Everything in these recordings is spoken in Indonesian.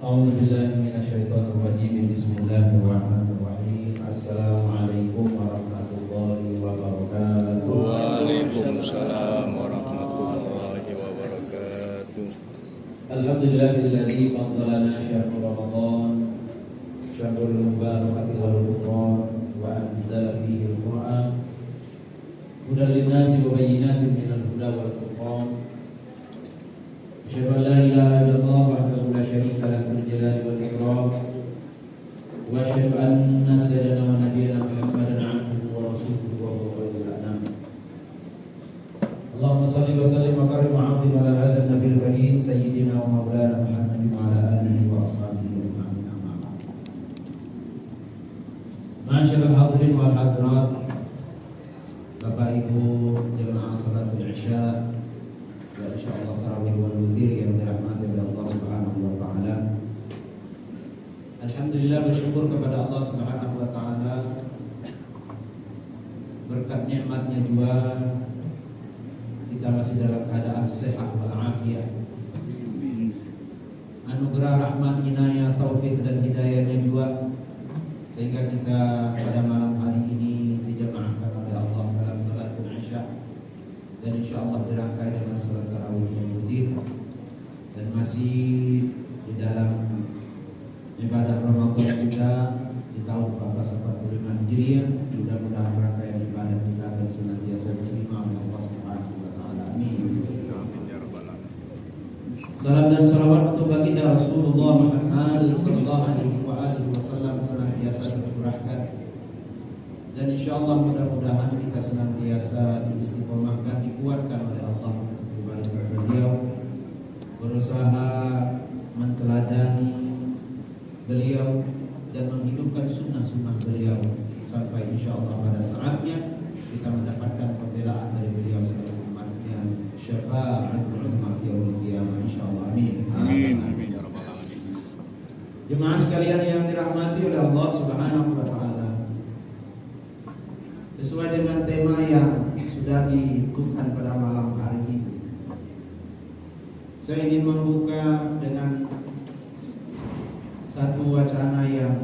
A'udzu billahi minasyaitonir rajim. Bismillahirrahmanirrahim. Assalamualaikum warahmatullahi wabarakatuh. Waalaikumsalam warahmatullahi wabarakatuh. Alhamdulillahilladzi faddalana syahrul Ramadan syahrul mubarakati wal furqan wa anzala fihi al-Qur'an hudan lin-nasi wa bayyinatin minal huda wal furqan. Asyhadu an la ilaha illallah wahdahu la syarika lahu dzul jalali wal ikram wa asyhadu anna sayyidana wa nabiyyana Muhammadan 'abduhu wa rasuluhu wa khairul anam. Allahumma shalli wa sallim wa karim wa 'azim ala hadzal nabiyil karim sayyidina wa maulana Muhammadin wa ala alihi wa ashabihi ajma'in. Amma ba'd. Ma'asyiral hadirin wal hadirat, Bapak Ibu jemaah salatul Isya dan insyaallah tarawih wal witir yang dirahmati oleh Allah Subhanahu wa taala. Alhamdulillah, bersyukur kepada Allah Subhanahu wa taala berkat nikmatnya juga kita masih dalam keadaan sehat wal afiat. Anugerah rahmat, inayah, taufik dan hidayahnya juga sehingga kita pada malam hari ini dijamaahkan oleh Allah dalam salatul Isya dan insyaallah dirangkai dengan salat tarawih yang witir dan masih di dalam ibadah Ramadan kita di tahun 1445 Hijriah. Mudah-mudahan rangkaian ibadah kita akan senantiasa diterima oleh Allah Subhanahu wa taala. Amin. Salam dan salawat untuk baginda Rasulullah Muhammad sallallahu alaihi wasallam senantiasa tercurahkan dan insyaallah mudah-mudahan kita senantiasa diistiqomahkan, dikuatkan oleh Allah di baris beliau, berusaha menteladani beliau dan menghidupkan sunnah-sunnah beliau sampai insyaallah pada saatnya kita mendapatkan pembelaan dari beliau sebagai umatnya, syafa'atul ummah yaumil qiyamah insyaallah. Amin. Amin amin ya rabbal alamin. Jemaah sekalian yang dirahmati oleh Allah Subhanahu wa taala, sesuai dengan tema yang sudah ditentukan pada malam hari ini, saya ingin membuka dengan satu wacana yang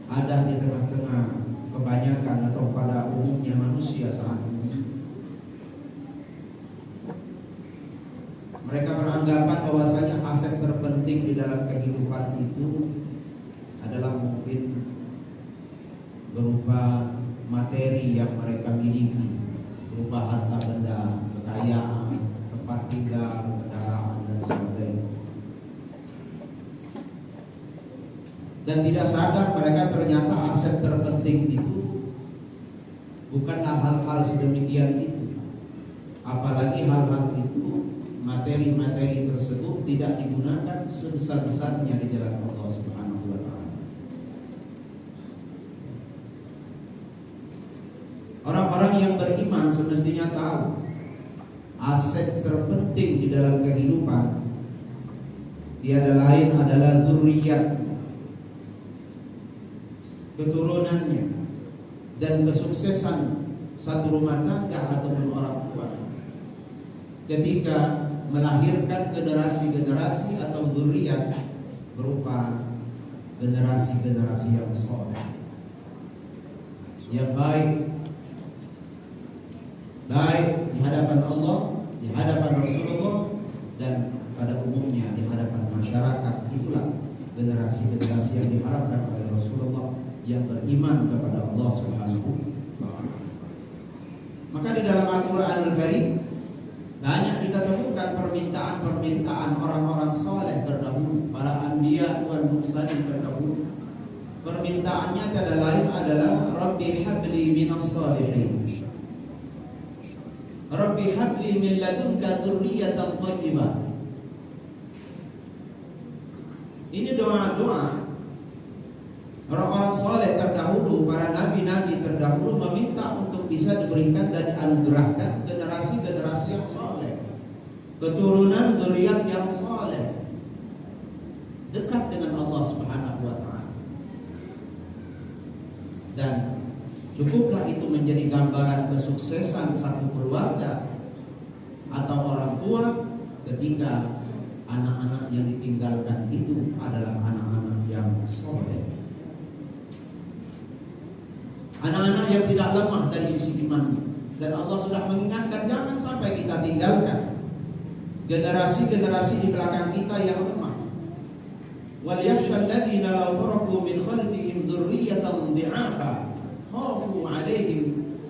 ada di tengah-tengah kebanyakan atau pada umumnya manusia saat ini. Mereka beranggapan bahwasanya aset terpenting di dalam kehidupan itu adalah mungkin berupa materi yang mereka miliki, berupa harta benda, kekayaan, tempat tinggal, kendaraan dan sebagainya. Dan tidak sadar mereka ternyata aset terpenting itu bukanlah hal-hal sedemikian itu. Apalagi hal-hal itu, materi-materi tersebut tidak digunakan sebesar-besarnya di jalan Allah Subhanahu wa taala. Orang-orang yang beriman semestinya tahu aset terpenting di dalam kehidupan tiada lain adalah dzurriyyat, keturunannya dan kesuksesan satu rumah tangga ataupun orang tua ketika melahirkan generasi-generasi atau dzurriyyat berupa generasi-generasi yang saleh, yang baik di hadapan Allah, di hadapan Rasulullah dan pada umumnya di hadapan masyarakat. Itulah generasi-generasi yang diharapkan oleh Rasulullah yang beriman kepada Allah Subhanahu wa taala. Maka di dalam Al-Qur'anul Karim banyak kita temukan permintaan-permintaan orang-orang saleh terdahulu, para anbiya wal mursalin terdahulu. Permintaannya tiada lain adalah Rabbi habli minas salihin, Rabbi habli min ladunka dzurriyyatan thayyibah. Ini doa-doa orang-orang saleh terdahulu, para nabi-nabi terdahulu meminta untuk bisa diberikan dan dianugerahkan generasi-generasi yang saleh, keturunan dzurriyyat yang saleh, dekat dengan Allah Subhanahu wa taala. Dan cukuplah itu menjadi gambaran kesuksesan satu keluarga atau orang tua ketika anak-anak yang ditinggalkan itu adalah anak-anak yang soleh, anak-anak yang tidak lemah dari sisi imannya. Dan Allah sudah mengingatkan jangan sampai kita tinggalkan generasi-generasi di belakang kita yang lemah. Wal yakhsha alladziina law taraku min khalfihim dzurriyyatan dhi'afa khafu 'alaihim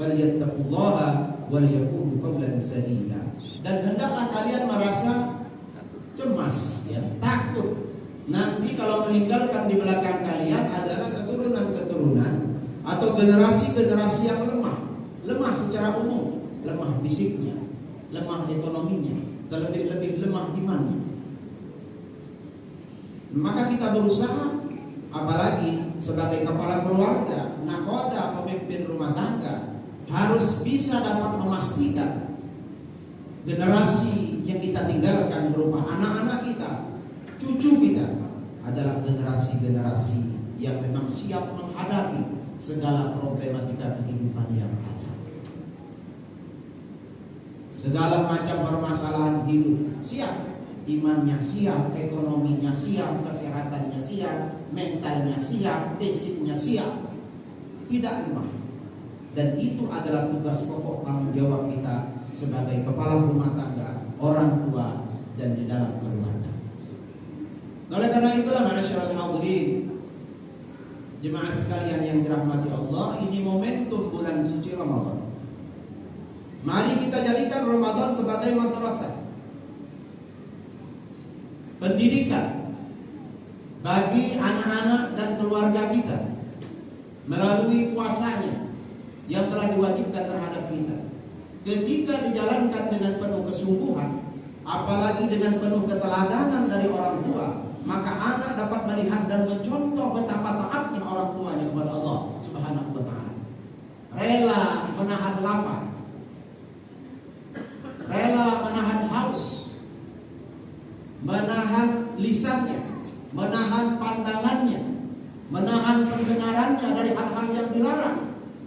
falyattaqullaha wal yaqulu qawlan sadida. Dan hendaklah kalian merasa cemas, ya, takut nanti kalau meninggalkan di belakang kalian adalah keturunan-keturunan atau generasi-generasi yang lemah secara umum, lemah fisiknya, lemah ekonominya, terlebih-lebih lemah imannya. Maka kita berusaha, apalagi sebagai kepala keluarga, nakoda, pemimpin rumah tangga, harus bisa dapat memastikan generasi yang kita tinggalkan berupa anak-anak kita, cucu kita adalah generasi-generasi yang memang siap menghadapi segala problematika kehidupan yang ada. Segala macam permasalahan hidup siap, imannya siap, ekonominya siap, kesehatannya siap, mentalnya siap, fisiknya siap, tidak lemah. Dan itu adalah tugas pokok tanggung jawab kita sebagai kepala rumah tangga, orang tua, dan di dalam keluarga. Oleh karena itulah, ma'asyiral hadirin, jemaah sekalian yang dirahmati Allah, ini momentum bulan suci Ramadan. Mari kita jadikan Ramadan sebagai madrasah pendidikan bagi anak-anak dan keluarga kita melalui puasanya yang telah diwajibkan terhadap kita. Ketika dijalankan dengan penuh kesungguhan, apalagi dengan penuh keteladanan dari orang tua, maka anak dapat melihat dan mencontoh betapa taatnya orang tuanya kepada Allah Subhanahu wa ta'ala. Rela menahan lapar, rela menahan haus, menahan lisannya, menahan pandangannya, menahan pendengarannya dari hal-hal yang dilarang,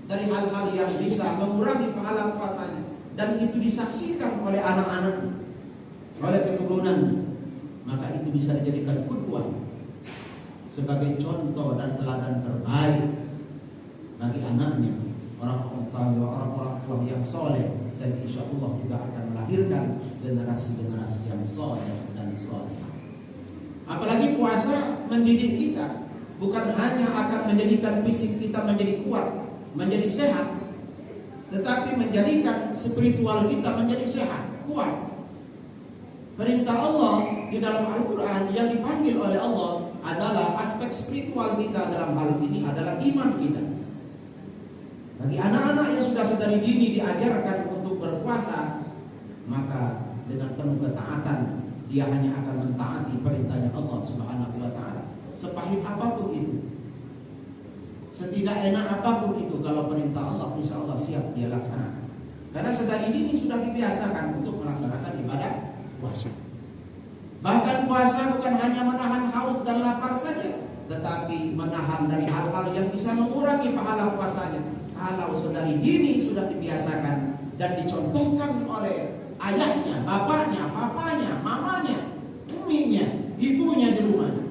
dari hal-hal yang bisa mengurangi pahala puasanya, dan itu disaksikan oleh anak-anak, oleh keturunan, maka itu bisa dijadikan qudwah sebagai contoh dan teladan terbaik bagi anaknya, orang-orang tua yang soleh, dan insya Allah juga akan melahirkan generasi-generasi yang soleh dan solehah. Apalagi puasa mendidik kita bukan hanya akan menjadikan fisik kita menjadi kuat, menjadi sehat, tetapi menjadikan spiritual kita menjadi sehat, kuat. Perintah Allah di dalam Al-Quran yang dipanggil oleh Allah adalah aspek spiritual kita dalam hal ini adalah iman kita. Bagi anak-anak yang sudah sedari dini diajarkan untuk berpuasa, maka dengan penuh ketaatan dia hanya akan mentaati perintahnya Allah Subhanahu wa ta'ala. Sepahit apapun itu, setidak enak apapun itu, kalau perintah Allah insya Allah siap dia laksanakan. Karena sedari dini sudah dibiasakan untuk melaksanakan ibadah puasa. Bahkan puasa bukan hanya menahan haus dan lapar saja, tetapi menahan dari hal-hal yang bisa mengurangi pahala puasanya. Kalau sedari dini sudah dibiasakan dan dicontohkan oleh ayahnya, bapaknya, papanya, mamanya, uminya, ibunya di rumahnya,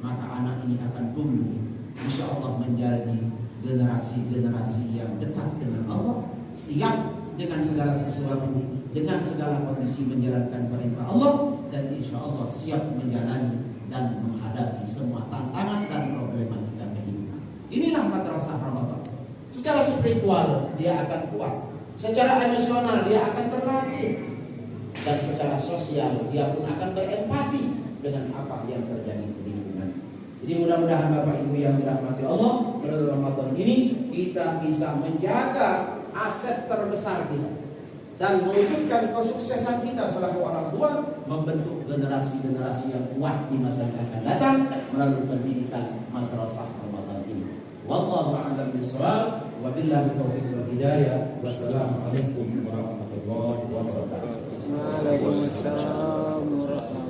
maka anak ini akan tumbuh insya Allah menjadi generasi-generasi yang dekat dengan Allah, siap dengan segala sesuatu, dengan segala kondisi menjalankan perintah Allah, dan insya Allah siap menjalani dan menghadapi semua tantangan dan problematika kehidupan. Inilah madrasah Ramadan. Secara spiritual dia akan kuat, secara emosional dia akan terlatih, dan secara sosial dia pun akan berempati dengan apa yang terjadi di lingkungan. Jadi mudah-mudahan Bapak Ibu yang dirahmati Allah, melalui Ramadan ini kita bisa menjaga aset terbesar kita dan mewujudkan kesuksesan kita selaku orang tua, membentuk generasi-generasi yang kuat di masa yang akan datang melalui pendidikan madrasah Ramadan ini. Wallahu a'lam bishawab, wa billahi taufiq wal hidayah. Wassalamualaikum warahmatullahi wabarakatuh. Waalaikumsalam warahmatullahi wabarakatuh.